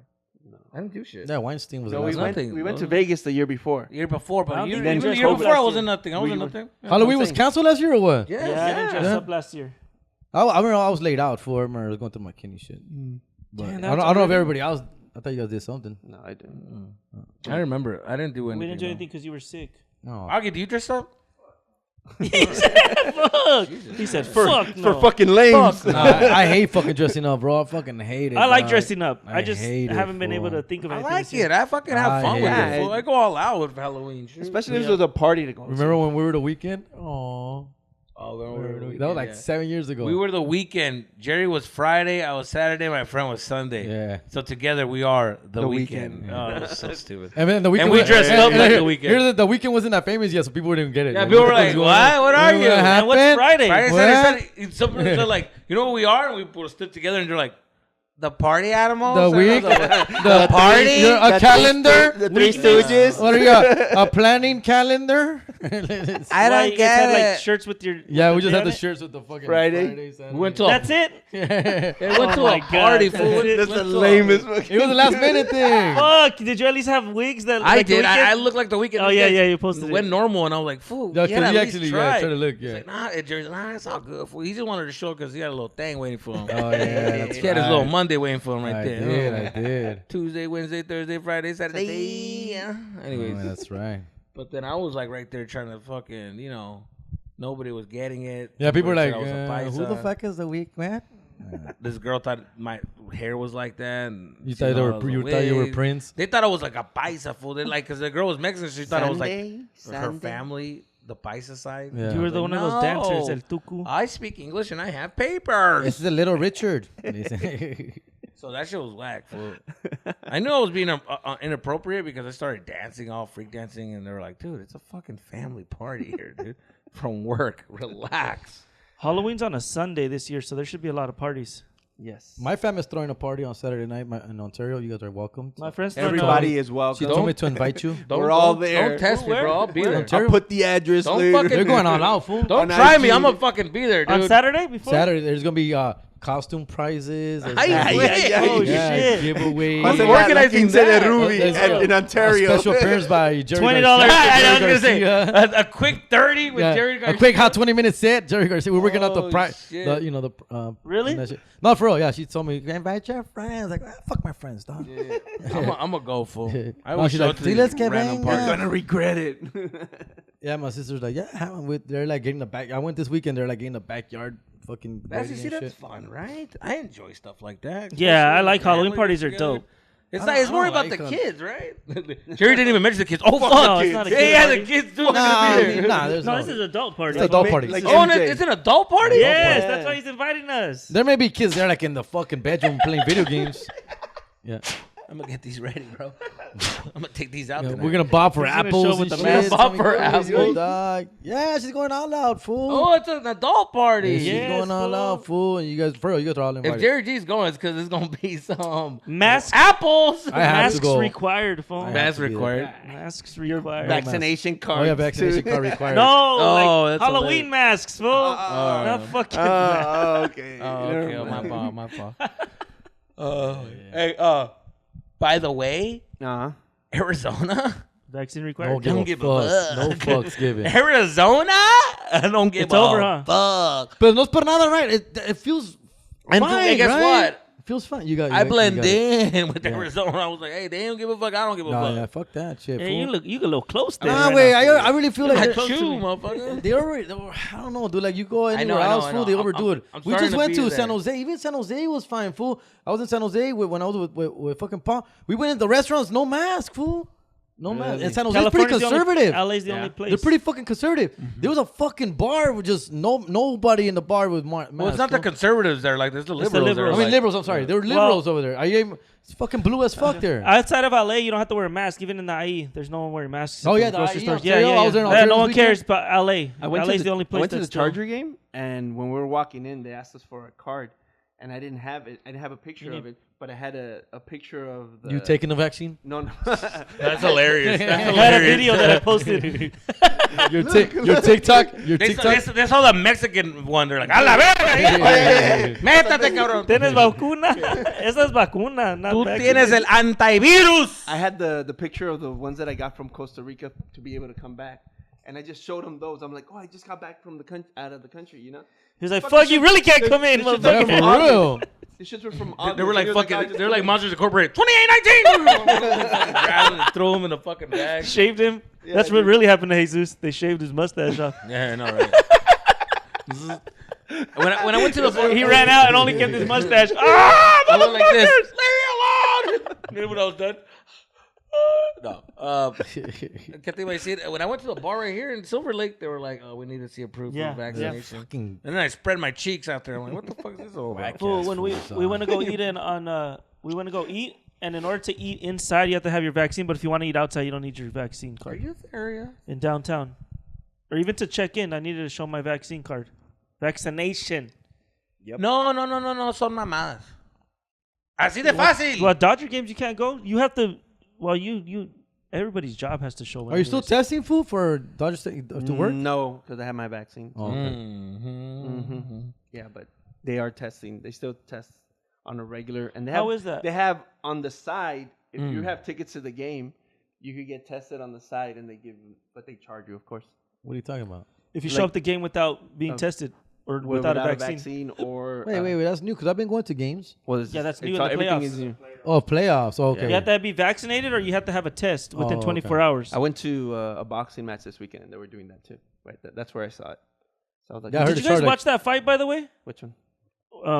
C: No, I didn't do shit.
B: Yeah, Weinstein was
D: No,
B: the
D: we
B: last
D: went.
C: nothing,
D: We went to
C: bro.
D: Vegas the year before.
C: Year before,
A: I
C: but
A: don't
C: year,
A: think
C: even
A: we
C: the
A: dressed
C: year
A: up
C: before, I
A: last
C: was in
A: year.
C: nothing. I was in nothing. Yeah.
B: Halloween was canceled last year or what?
C: Yeah,
A: Yeah, I didn't dress
B: Yeah.
A: up last year.
B: I remember I was laid out for him. I was going through my kidney shit. But
A: Damn,
B: I
A: that's
B: don't know if
A: already-
B: everybody else. I thought you guys did something.
D: No, I didn't.
C: I remember. I didn't do anything.
A: We didn't do
C: though.
A: anything because you were sick.
B: No.
C: Augie, do you dress up?
A: He said, fuck. He said, fuck no.
D: For fucking lames.
B: Nah, I hate fucking dressing up, bro. I fucking hate it.
A: I like
B: dog.
A: dressing up. I just
B: hate it,
A: haven't been
B: fool.
A: able to think of
C: I
A: anything.
C: like
A: this year.
C: it. I fucking have
B: I
C: fun with
D: hate
C: it.
D: it.
C: Fool. I go all out with Halloween. Shit.
D: Especially if there's a party to go.
B: Remember when we were the weekend? Oh,
C: Oh,
B: that was like 7 years ago.
C: We were the weekend. Jerry was Friday. I was Saturday. My friend was Sunday.
B: Yeah.
C: So together we are the weekend.
D: weekend.
C: Oh, it was so stupid.
B: And then the weekend
C: we dressed up like the weekend.
B: Here, the weekend wasn't that famous yet, so people didn't get it.
C: Yeah, people were like, "What? What are you?"
A: And what's Friday?
C: Friday,
B: What?
C: Saturday. Some people are like, "You know what we are?" And we put stood together, and they're like, "The party animals."
B: The week, the
C: party?
B: a calendar.
D: The Three Stooges.
B: What do you got? A planning calendar?
C: I
A: Why,
C: don't
A: you guys
C: get
A: had,
C: it.
A: like shirts with your.
B: Yeah,
A: with
B: we just had
A: day
B: the
A: on it?
B: shirts with the fucking
D: Friday.
B: Saturday.
C: We went to
A: That's it.
C: It went to
A: Oh
C: a
A: my
C: party,
A: God.
C: fool.
D: That's
C: Went
D: the
C: to a-
D: lamest.
B: It was a last minute thing.
A: Fuck! Did you at least have wigs that?
C: I
A: like the
C: did. I
A: weekend?
C: looked like the weekend.
A: Oh yeah, yeah. You posted
C: Went
A: it.
C: normal, and I was like, "Fool,
B: Yeah,
C: you
B: because
C: had
B: he
C: at
B: actually
C: least
B: tried
C: tried."
B: to look.
C: He's
B: Yeah.
C: like, "Nah, Jerry's nah, it's all good." Fool. He just wanted to show because he had a little thing waiting for him.
B: Oh yeah, that's
C: He had his little
B: right.
C: Monday waiting for him right
B: I
C: there.
B: did.
C: Tuesday, Wednesday, Thursday, Friday, Saturday. Yeah. Anyways,
B: Oh, that's right.
C: but then I was like right there trying to fucking, nobody was getting it.
B: Yeah, people were
C: Everybody
B: like,
C: said I was a
B: "Who the
C: paisa.
B: fuck is the weak man?"
C: This girl thought my hair was like that. And
B: You
C: she
B: thought
C: thought I was a
B: you thought you were
C: wig.
B: Prince.
C: They thought I was like a paisa fool. They like, because the girl was Mexican, she thought I was like her
D: Sunday.
C: family, the paisa side.
B: Yeah.
A: You were the
C: Like,
A: one of those dancers, el
C: no.
A: tucu.
C: I speak English and I have papers.
B: This is a little Richard.
C: So that shit was whack, fool. I knew I was being inappropriate because I started dancing, all freak dancing, and they were like, "Dude, it's a fucking family party here, dude. From work, relax."
A: Halloween's on a Sunday this year, so there should be a lot of parties.
D: Yes.
B: My family's throwing a party on Saturday night in Ontario. You guys are welcome.
A: My friends,
D: Everybody is
B: She
D: welcome.
B: told me to invite you.
D: We're all there.
C: Don't test me,
A: Where?
C: bro. I'll be there.
B: Ontario?
D: I'll put the address
C: Don't
D: later.
C: fucking-
B: They're going all out, fool.
C: Don't
D: On
C: try me.
D: IG.
C: I'm gonna fucking be there, dude.
A: on Saturday before.
B: Saturday, there's gonna be costume prizes. there's
C: Ay,
B: gonna be-
C: ay, ay,
A: Oh
C: ay.
A: shit!
B: giveaways.
D: Más en
C: organizing
D: la quince de
C: that.
D: Ruby
B: There's
D: in Ontario.
B: A special appearance by Jerry
A: $20
B: Garcia.
C: I was
B: Jerry
C: gonna say
B: Garcia.
C: a quick 30 with
B: Yeah.
C: Jerry Garcia.
B: A quick hot 20-minute set. Jerry Garcia. We're working out the
C: Oh,
B: price.
C: shit.
A: Really?
B: that shit. No, for real. Yeah, she told me invite your friends. Like, fuck my friends, dog.
C: I'm gonna go full. I
B: No,
C: will
B: she's
C: show
B: like,
C: it to
B: "See,
C: these
B: let's get
C: random
B: banged
C: parties.
B: up."
D: You're gonna regret it.
B: Yeah, my sister's like, yeah, they're like getting the back. I went this weekend. They're like getting the backyard fucking.
C: That's,
B: wedding
C: see,
B: and
C: that's
B: shit.
C: fun, right? I enjoy stuff like that.
A: Yeah, I
C: Especially
A: like
C: when
A: Halloween
C: family
A: parties
C: gets
A: are
C: together.
A: dope.
C: It's
B: I
C: not. It's
B: don't
C: more about
B: like
C: the
B: 'em.
C: kids, right? Jerry didn't even mention the kids. Oh fuck!
A: No, it's not a
C: Yeah,
A: kid
C: yeah,
A: party.
C: the kids too.
B: Nah,
C: Gonna be there.
B: nah, there's
A: No,
B: no.
A: this is adult party.
B: It's adult party.
D: Like
C: Oh, and
D: MJ.
C: it's an adult party.
A: Yes,
D: Yeah.
A: that's why he's inviting us.
B: There may be kids there like in the fucking bedroom playing video games. Yeah.
C: I'm gonna get these ready, bro. I'm gonna take these out.
B: Yeah,
C: tonight.
B: we're gonna bob for
A: He's gonna
B: apples
A: show
B: and
A: with the
B: shit.
A: mask.
C: Bob for
B: Crazy,
C: apples.
B: dog. Yeah, she's going all out, fool.
C: Oh, it's an adult party.
B: Yeah, she's
A: Yes,
B: going all
A: fool.
B: out, fool. And you guys, for real, you guys are all
C: If
B: invited.
C: Jerry G's going, it's because it's gonna be some
A: Masks,
C: apples.
B: I have to
A: masks
B: go.
A: required, phone.
B: I have
C: That's
B: to be there.
C: required.
A: Masks required.
D: Vaccination card.
B: Oh yeah, vaccination card required.
A: No,
C: Oh,
A: like
C: that's
A: Halloween masks, fool. Not fucking. masks.
D: Oh, okay.
C: Oh, okay.
D: Never
C: My
D: mind.
C: fault. My fault. Hey, by the way, Arizona.
A: Vaccine
B: No
A: required.
B: give
C: Don't
B: a
C: give a
B: fuck.
C: fuck.
B: No fucks given.
C: Arizona? I don't give
A: It's
C: a
A: over, huh?
C: fuck.
B: But no es por nada, right? It feels
C: And
B: fine,
C: guess
B: right?
C: what?
B: It feels fine. You got.
C: I blend
B: got it.
C: in with
B: Yeah.
C: Arizona. I was like, hey, they don't give a fuck. I don't give a
B: No,
C: fuck.
B: yeah, fuck that shit.
A: Hey,
B: fool.
A: you look a little close there.
B: Nah,
A: right
B: wait.
A: now.
B: I really feel like
C: I
B: they're-
A: close to
C: chew,
A: me.
C: motherfucker.
B: they were. I don't know, dude. Like you go
C: I know,
B: anywhere
C: I know,
B: else,
C: I
B: fool,
C: know.
B: they overdo it.
C: I'm
B: We
C: starting
B: just
C: to
B: went
C: be
B: to
C: there.
B: San Jose. Even San Jose was fine, fool. I was in San Jose when I was with fucking Paul. We went in the restaurants, no mask, fool. No mask. And San Jose's pretty
A: California's the only-
B: conservative.
A: LA's the
C: Yeah.
A: only place.
B: They're pretty fucking conservative. There was a fucking bar with just nobody in the bar with masks.
C: Well, it's not the
B: fool.
C: conservatives there. Like, there's the
A: It's the
C: liberals.
A: liberals.
B: I mean, liberals. I'm sorry. There were liberals over there. It's fucking blue as fuck there.
A: Outside of LA, you don't have to wear a mask. Even in the IE, there's no one wearing masks.
B: Oh,
A: at
B: yeah,
A: the
B: the
A: grocery
B: IE
A: stores.
B: Ontario, I was there in Ontario
A: no
B: this
A: one
B: weekend.
A: cares about LA.
D: I went
A: LA's
D: to
A: the only place
D: I went to the
A: that's still-
D: Charger game, and when we were walking in, they asked us for a card, and I didn't have it. I didn't have a picture of it, but I had a picture of the.
B: You taking the vaccine?
D: No, no.
C: That's hilarious.
A: I had a video that I posted.
B: Your TikTok. Your TikTok.
C: They saw the Mexican one. They're like, a la verga. Métate, cabrón.
A: ¿Tienes vacuna? Esa es vacuna, not
C: Tú
A: vaccine.
C: tienes el antivirus.
D: I had the picture of the ones that I got from Costa Rica to be able to come back, and I just showed him those. I'm like, oh, I just got back from out of the country, you know.
A: He was like, fuck, you really can't come in,
D: This shit's
B: Yeah,
A: motherfucker.
B: for real.
D: These shits were from.
C: They were like fucking. They're like Monsters Incorporated. 2819. Throw him in the fucking bag.
A: Shaved him. Yeah, that's what really happened to Jesus. They shaved his mustache off.
C: Yeah, I know, right? when I went to the bar,
A: he ran out and only kept his mustache. Ah,
C: I went like this.
A: motherfuckers!
C: Leave me alone. Then when I was done. No. Can't think I see it. When I went to the bar right here in Silver Lake, they were like, "Oh, we need to see a proof of vaccination." And then I spread my cheeks out there. I'm like, "What the fuck is this all about?"
A: Fool, when we went to go eat we went to go eat, and in order to eat inside, you have to have your vaccine. But if you want to eat outside, you don't need your vaccine card.
C: Are you there? Yeah.
A: In downtown, or even to check in, I needed to show my vaccine card. Vaccination.
C: Yep. No. Son mamadas. Así de fácil.
A: Well, Dodger games you can't go. You have to. Well, you. Everybody's job has to show.
B: Are you still testing, fool, for Dodger State to work?
D: No, because I have my vaccine.
B: Oh, okay.
D: Yeah, but they are testing. They still test on a regular. And they have,
A: how is that?
D: They have on the side. If you have tickets to the game, you could get tested on the side, and they they charge you, of course.
B: What are you talking about?
A: If you show up the game without being tested or without a vaccine
D: or
B: wait, that's new because I've been going to games.
D: Well,
A: that's new in the
D: everything
A: playoffs.
D: is new.
B: Oh, playoffs. Oh, okay.
A: You have to be vaccinated, or you have to have a test within 24 hours.
D: I went to a boxing match this weekend, and they were doing that too. Right, that's where I saw it. So I was like,
B: Yeah,
A: did you guys watch that fight, by the way?
D: Which one?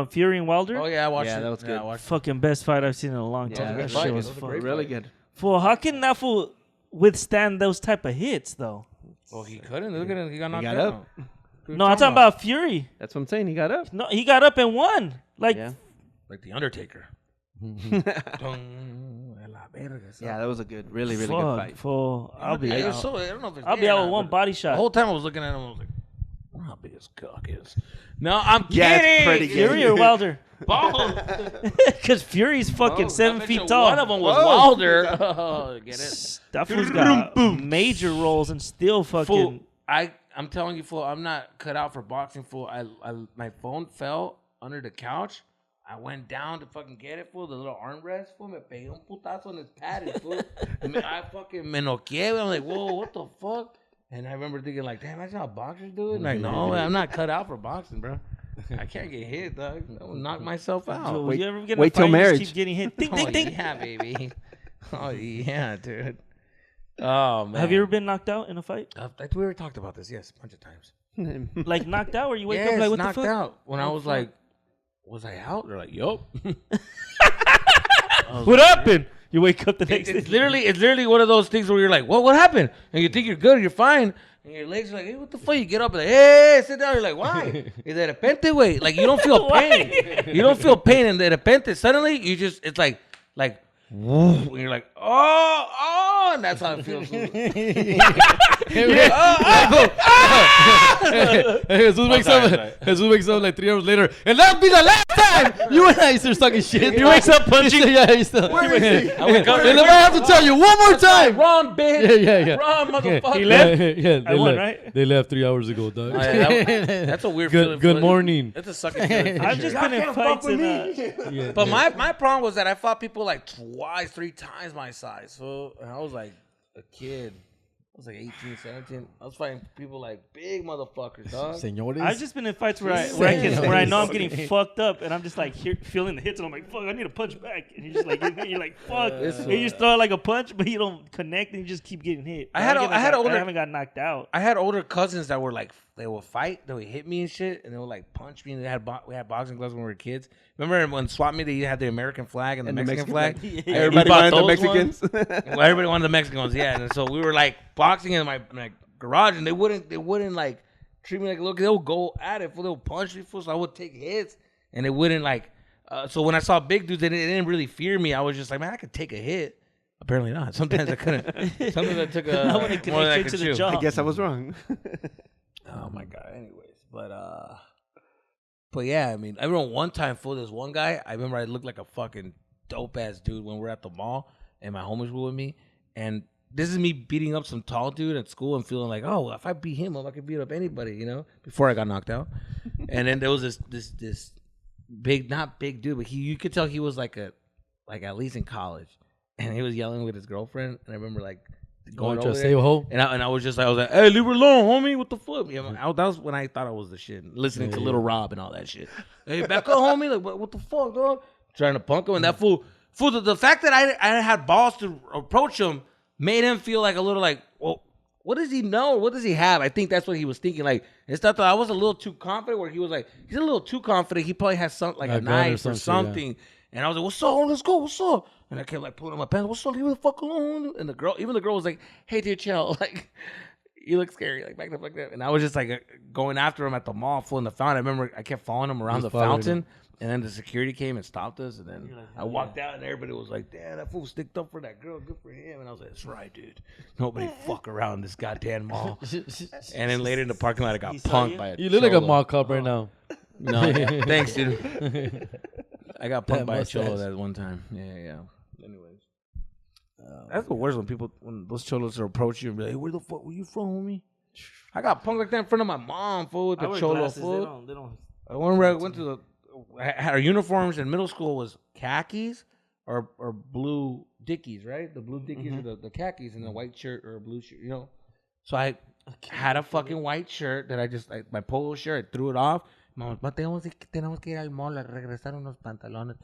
A: Fury and Wilder.
C: Oh yeah, I watched it.
D: That was good.
A: Fucking best fight I've seen in a long time. That shit was
D: really good.
A: Fool, how can that fool withstand those type of hits though?
C: Well, he couldn't. Look at him. He got knocked
D: got
C: out.
D: up.
A: No, I'm talking about Fury.
D: That's what I'm saying. He got up.
A: No, he got up and won. Like
C: the Undertaker.
D: Yeah, that was a really good fight.
A: Fool, I'll be out.
C: So, I don't know if it's
A: I'll be out with one body shot.
C: The whole time I was looking at him, I was like, I don't know how big his cock is. No, I'm kidding.
D: Yeah, it's pretty good.
A: Fury or Wilder?
C: Both.
A: Because Fury's fucking 7 feet tall.
C: One of them was Wilder. Oh, get it?
A: That fool's got major roles and still fucking.
C: Fool, I'm telling you, fool, I'm not cut out for boxing, fool. My phone fell under the couch. I went down to fucking get it, fool. The little armrest, fool. Me pegué un putazo en his patty, fool. I fucking me noqueé. I'm like, whoa, what the fuck? And I remember thinking, like, damn, that's how boxers do it. Like, no, I'm not cut out for boxing, bro. I can't get hit, dog. I will knock myself out.
A: Wait, you ever get
D: wait till marriage.
A: Keep getting hit. Ding, ding, ding.
C: Yeah, baby. Oh, yeah, dude. Oh, man.
A: Have you ever been knocked out in a fight?
C: We already talked about this, yes, a bunch of times.
A: Like knocked out, where you wake up like, what
C: knocked
A: the fuck?
C: out. When I was like, was I out? They're like, yup.
A: What happened? You wake up the next day.
C: It's literally one of those things where you're like, what happened? And you think you're good, you're fine. And your legs are like, hey, what the fuck? You get up and like, hey, sit down. You're like, why? De repente, wait. Like, you don't feel pain. You don't feel pain. And de repente, suddenly, it's like, and you're like, oh, and that's how it feels.
B: Jesus wakes up like 3 hours later, and that'll be the last time you and I start sucking shit.
A: He wakes up punching.
B: He's still.
C: Where is he?
B: I wake up, and then I have to tell you one more time.
C: Wrong, bitch.
B: Yeah.
C: Wrong, motherfucker.
A: He left?
B: Yeah,
A: I won, right?
B: They left 3 hours ago, dog.
C: Oh, yeah, that's a weird feeling.
B: Good morning.
C: That's a sucking feeling.
A: I've just been in fights
C: But my problem was that I fought people like twice, 3 times my size. So I was like a kid. I was like 18, 17. I was fighting people like big motherfuckers, dog.
B: Señores.
A: I've just been in fights where I know I'm getting fucked up, and I'm just like feeling the hits, and I'm like, fuck, I need to punch back. And you're just like, you're like, fuck. And you just throw it like a punch, but you don't connect, and you just keep getting hit. I haven't got knocked out.
C: I had older cousins that were like, they would fight, they would hit me and shit, and they would like punch me. And we had boxing gloves when we were kids. Remember when swap meet, they had the American flag and the Mexican flag?
A: Yeah.
D: Everybody wanted the Mexicans.
C: Well, everybody wanted the Mexican ones, yeah. And so we were like boxing in my garage, and they wouldn't like treat me like a little. They would go at it, they would punch me, so I would take hits, and they wouldn't like. So when I saw big dudes, they didn't really fear me. I was just like, man, I could take a hit. Apparently not. Sometimes I couldn't. Sometimes I took a more than I could chew.
A: jaw.
D: I guess I was wrong.
C: Oh my god. Anyways, but yeah, I mean, I remember one time, this one guy, I remember I looked like a fucking dope ass dude when we were at the mall, and my homies were with me, and this is me beating up some tall dude at school and feeling like, oh, if I beat him up, I could beat up anybody, you know, before I got knocked out. And then there was this big, not big dude, but you could tell he was like at least in college, and he was yelling with his girlfriend, and I remember like going
B: to
C: over
B: save a hoe.
C: And I was just like, I was like, hey, leave her alone, homie. What the fuck? Yeah, that was when I thought I was the shit. Listening to Little Rob and all that shit. Hey, back up, homie. Like, what the fuck, dog? Trying to punk him. And that fool, the fact that I had balls to approach him made him feel like a little like, well, what does he know? What does he have? I think that's what he was thinking. Like, it's not that I was a little too confident where he was like, he's a little too confident. He probably has something like a knife or something. Yeah. And I was like, what's up? Let's go. What's up? And I kept like pulling my pants. What's up? Leave me the fuck alone. And the girl was like, hey, dude, chill. Like, you look scary. Like, back up like that. And I was just like going after him at the mall, full in the fountain. I remember I kept following him around the fountain. And then the security came and stopped us. And then I walked out and everybody was like, damn, that fool sticked up for that girl. Good for him. And I was like, that's right, dude. Nobody fuck around this goddamn mall. And then later in the parking lot, I got punked by a
B: You look like a mall cop right now.
C: No, thanks, dude. I got punked by a cholo that one time. Yeah. Anyways. That's the worst when those cholos approach you and be like, hey, where the fuck were you from, homie? I got punked like that in front of my mom, fool, with the cholo, fool. I remember I went to our uniforms in middle school was khakis or blue dickies, right? The blue dickies are the khakis and the white shirt or a blue shirt, you know? So I had a fucking white shirt that my polo shirt, I threw it off. Mom, tenemos que ir al mall a regresar unos pantalones.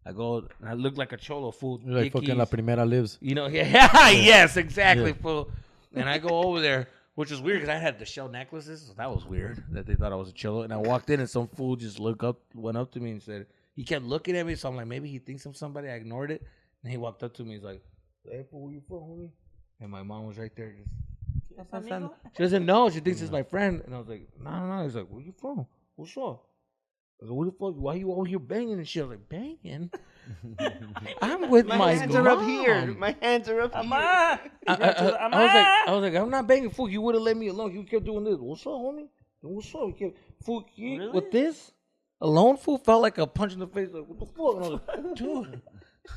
C: I go, and I look like a cholo, fool.
B: You're like fucking La Primera Lives.
C: You know, yes, exactly, fool. And I go over there, which was weird because I had the shell necklaces. So that was weird that they thought I was a cholo. And I walked in and some fool just went up to me and said, he kept looking at me. So I'm like, maybe he thinks I'm somebody. I ignored it. And he walked up to me. He's like, hey, fool, where you from, homie? And my mom was right there. She doesn't know. She thinks it's my friend. And I was like, no. He's like, where you from? What's up? I was like, what the fuck? Why you over here banging and shit? I was like, banging? I'm with my
D: hands
C: mom.
D: are up here. My hands are up here.
C: I was like, I'm not banging, fool. You would have let me alone. You kept doing this. What's up, homie? What's up? You kept, fool, really? With this alone, fool, felt like a punch in the face. Like, what the fuck? And I was like, dude,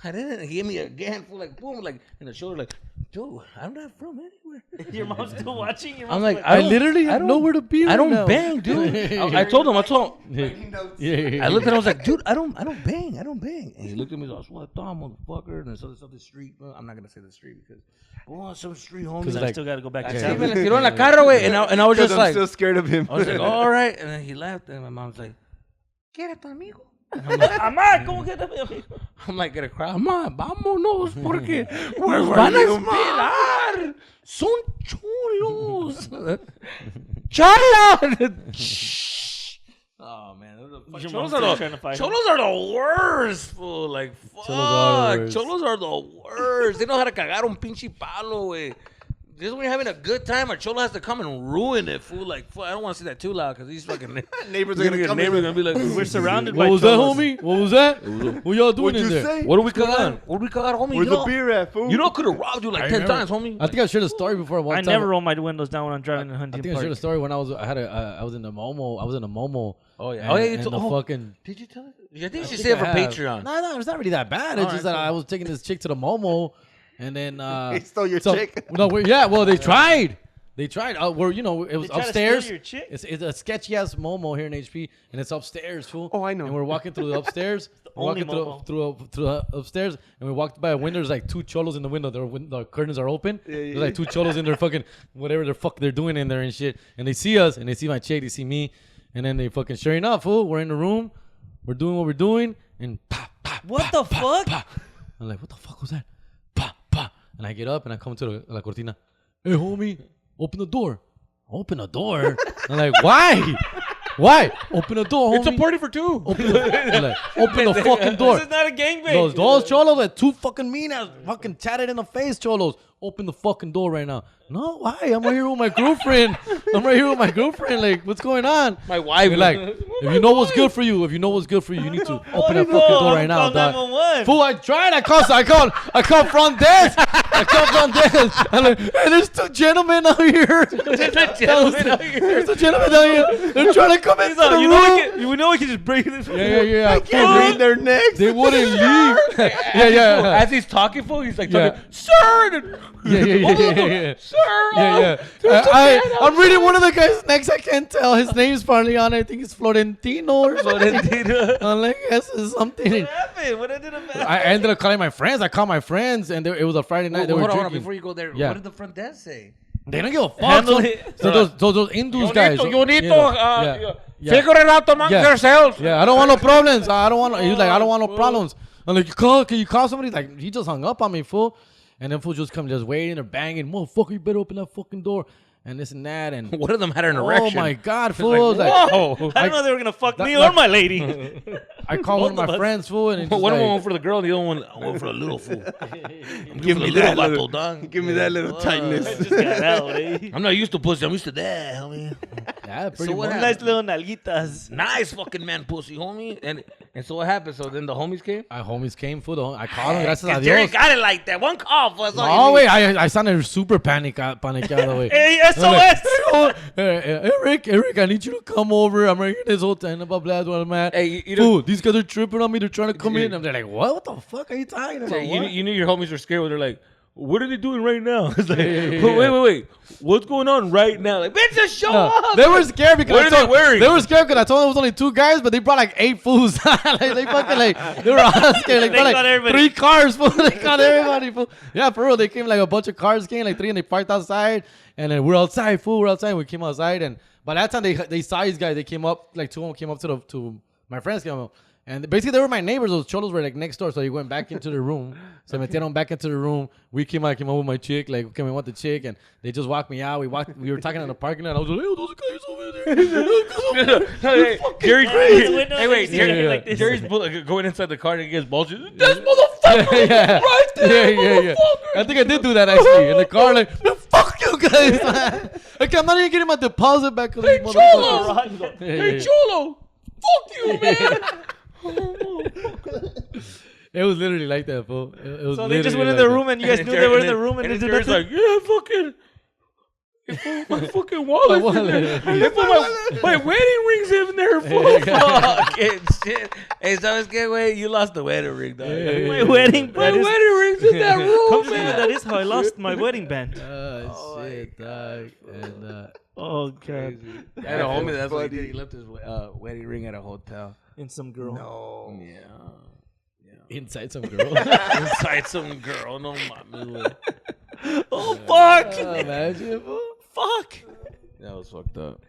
C: I didn't. He hit me again, fool, like, boom, like, in the shoulder, like, dude, I'm not from anywhere.
A: Your mom's still watching?
C: I'm like,
B: I literally have nowhere to be right now.
C: I don't bang, dude. I told him.
B: Yeah.
C: I looked at him, I was like, dude, I don't bang. And he looked at me, I was like, what thought, motherfucker? And so the street, I'm not going to say the street because, some street homie.
A: Because I still got to go back to town.
C: And I was just like,
D: I'm still scared of him.
C: I was like, all right. And then he left, and my mom's like, ¿Quiere tu amigo?
A: Amá, ¿cómo que mi amigo?
C: I'm like, gonna cry. Amá, vámonos, porque van a esperar. Son cholos. Chala! Oh, man. Cholos are the worst, fool. Like, fuck. Cholos are the worst. They know how to cagar un pinche palo, güey. Just when you're having a good time, a cholo has to come and ruin it, fool. Like, fuck, I don't want to say that too loud because these fucking
D: neighbors are gonna
C: be like,
A: we're surrounded by
B: cholos. What was that, homie? What was that? What y'all doing in there?
D: Say?
C: What do we cagar, homie?
D: Where's the beer at, fool?
C: You know, could have robbed you like 10 times, homie.
B: I think I shared a story before.
A: I never roll my windows down when I'm driving in Huntington Park.
B: I shared a story when I was in a Momo. I was in a Momo.
C: Oh yeah.
B: You told fucking.
C: Did you tell it? I think you should say it for Patreon.
B: No, it's not really that bad. It's just that I was taking this chick to the Momo. And then
D: they stole your chick.
B: No, well, they tried. They tried. It was upstairs.
A: Your chick?
B: It's a sketchy ass Momo here in HP, and it's upstairs, fool.
D: Oh, I know.
B: And we're walking through the upstairs. We're walking through upstairs, and we walked by a window. There's like two cholos in the window. The curtains are open. Yeah. There's like two cholos in there, fucking whatever the fuck they're doing in there and shit. And they see us, and they see my chick, they see me, and then they fucking sure enough, fool. We're in the room. We're doing what we're doing, and pop, pop.
A: What the fuck?
B: Pop. I'm like, what the fuck was that? Pop, pop. And I get up and I come to la cortina. Hey, homie, open the door. Open the door? I'm like, why? Why? Open the door, homie.
C: It's a party for two.
B: Open the fucking door.
A: This is not a gangbang.
B: Those cholos are two fucking mean ass, fucking tatted in the face cholos. Open the fucking door right now. No, why? I'm right here with my girlfriend. Like, what's going on?
C: My wife.
B: Like, if you know what's good for you, you need to open that fucking door right now, dog. Fool, I tried. I called front desk. I'm like, hey, there's two gentlemen out here. There's two gentlemen out here. They're trying to come into the room.
A: You know we can just break this.
B: Yeah.
D: I can't read their necks.
B: They wouldn't leave. Yeah.
C: As he's talking, fool, he's like, talking, sir.
B: Yeah.
C: Sir.
B: Yeah. I'm reading one of the guys next. I can't tell. His name's probably on it. I think it's Florentino or something. I'm like, yes, it's something.
C: What happened? What ended up happening?
B: I ended up calling my friends. I called my friends, and it was a Friday night. They were
C: Hold on,
B: drinking.
C: before you go there.
B: Yeah.
C: What did the front desk say?
B: They don't give a fuck.
A: Handle it.
B: So those Indus guys.
C: You need to
B: Yeah.
C: figure it out among yourselves.
B: Yeah, I don't want no problems. I don't want. He's like, I don't want no problems. I'm like, can you call somebody? Like, he just hung up on me, fool. And then fool just come just waiting or banging. Motherfucker, you better open that fucking door. And this and that. And
C: One of them had an erection.
B: oh my God, fool.
C: Like, whoa.
A: I didn't know they were gonna fuck me or my lady.
B: I called one of my friends, fool. And
C: One of them went for the girl, and the other one went for the little fool.
D: Give me that
C: little
D: little,
C: vato, dog.
D: give me that little tightness.
A: I just got out, eh?
C: I'm not used to pussy. I'm used to that, homie.
B: Yeah, pretty
C: what
B: much.
A: Nice little nalguitas.
C: Nice fucking man pussy, homie. And so what happened? So then the homies came?
B: Our homies came, fool. I called him. Gracias a
C: Jerry
B: Dios.
C: got it like that. One call for us.
B: Oh, wait. I sounded super panicked, way.
A: Hey, SOS!
B: Eric, I need you to come over. I'm right here in this hotel. Blah, blah, blah, blah.
C: Hey, you
B: Fool, these guys are tripping on me. They're trying to come in. And they're like, what? What the fuck are you talking about?
C: You knew your homies were scared when they're like, what are they doing right now? It's like, wait. What's going on right now? Like, bitch, just show up.
B: They were scared because
C: What are they wearing?
B: They were scared because I told them it was only 2 guys, but they brought like 8 fools. They fucking they were all scared. Like,
A: They
B: brought,
A: got
B: like
A: everybody.
B: 3 cars, fool. They got everybody, fool. Yeah, for real. They came like a bunch of cars came, like 3, and they parked outside. And then we're outside, fool. We're outside. We came outside, and by that time they saw these guys. They came up, like 2 of them came up to my friends came up. And basically, they were my neighbors. Those cholos were like next door. So they went back into the room. So I metieron back into the room. I came up with my chick. Like, okay, we want the chick. And they just walked me out. We were talking in the parking lot. I was like, hey, those guys over there.
C: Jerry,
A: Hey,
C: wait,
A: Jerry, like this.
C: Jerry's going inside the car and he gets bullshit. This motherfucker
B: Yeah.
C: right there.
B: Yeah. I think I did do that actually. In the car, like, man, fuck you guys. Okay, I'm not even getting my deposit back.
C: Hey, Cholo.
B: Yeah.
C: Hey, Cholo. Fuck you, man.
B: It was literally like that, fool. It was
A: So they just
B: literally
A: went in
B: like
A: the
B: that.
A: room and you guys knew they were in the room and they
C: and
A: did
C: Jerry's
A: nothing?
C: like, yeah, my fucking wallet. My wedding ring's in there, fool. Fucking shit. Hey, so it's you lost the wedding ring, dog.
A: My wedding
C: My
A: band.
C: wedding ring's in that
A: Come
C: room,
A: to think of it,
C: man.
A: that is how I lost my wedding band.
B: Shit, dog. And,
A: Oh, God.
C: I had a homie that's what he did. He left his wedding ring at a hotel.
A: In some girl.
C: No. Yeah.
B: inside some girl.
C: Inside some girl. No, mami.
A: Oh, fuck.
B: Imagine, fool.
A: Fuck.
C: That was fucked up.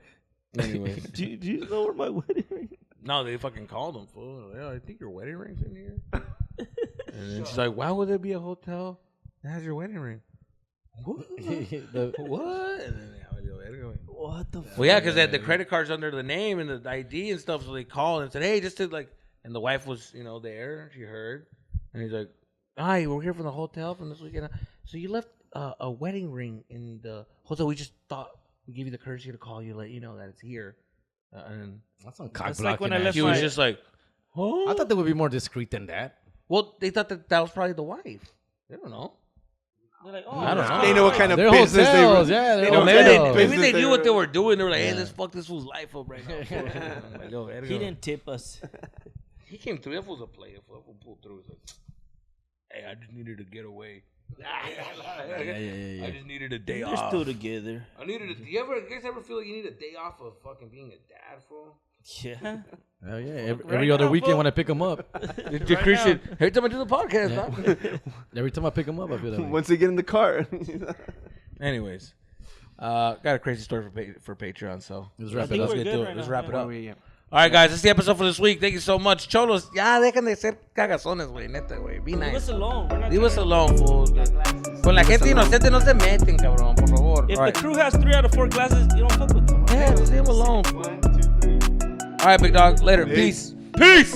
C: Anyway.
A: Do you know where my wedding ring is?
C: No, they fucking called him. Fool. Yeah, I think your wedding ring's in here. And then she's like, why would there be a hotel that has your wedding ring? What? What? And then,
A: What the fuck?
C: well, yeah, because they had the credit cards under the name and the ID and stuff. So they called and said, hey, just to like, and the wife was, there. She heard. And he's like, hi, we're here from the hotel from this weekend. So you left a wedding ring in the hotel. We just thought we'd give you the courtesy to call you, let you know that it's here. And
B: That's on cock
A: That's like
B: blocking.
A: when I left
C: she was just like, huh?
B: I thought they would be more discreet than that.
C: Well, they thought that was probably the wife. They don't know.
A: They're like,
C: I don't know.
D: They know what kind of
B: They're
D: business
B: hotels,
D: they
B: yeah.
D: they
B: They're
D: know
C: Maybe
D: what
C: they,
D: kind of
B: hotels.
C: maybe
D: business
C: they
D: they
C: knew
D: were-
C: what they were doing. They were like, hey, let's fuck this fool's life up right now. I'm like, yo,
A: he didn't tip us.
C: He came through. That fool's a player. That fool pulled through. He's like, hey, I just needed to get away.
B: Yeah.
C: I just needed a day
A: They're
C: off.
A: still together.
C: I needed a. Do you guys ever feel like you need a day off of fucking being a dad, fool?
A: Yeah.
B: Hell yeah. Every
A: Right
B: other
A: now,
B: weekend
A: fool.
B: when I pick them up.
C: Christian, every time I do the podcast, dog.
B: Every time I pick them up, I feel that way.
D: Once they get in the car.
C: Anyways, got a crazy story for Patreon, so
B: Let's
A: I
B: wrap it
A: think
B: up.
A: we're
C: get
A: good
C: to it.
A: right
C: Let's
A: now,
C: wrap it up.
D: Yeah.
C: All right, guys, that's the episode for this week. Thank you so much. Cholos, ya dejen de ser cagazones, güey, neta, güey. Be
A: Leave
C: nice.
A: us alone. We're not
C: Leave us
A: trying
C: alone, fool. Con la gente inocente no se meten, cabrón, por favor.
A: If
C: All
A: the
C: right.
A: crew has 3 out of 4 glasses, you don't fuck with them.
C: Yeah, just leave them alone, fool. All right, big dog. Later. Peace. Peace.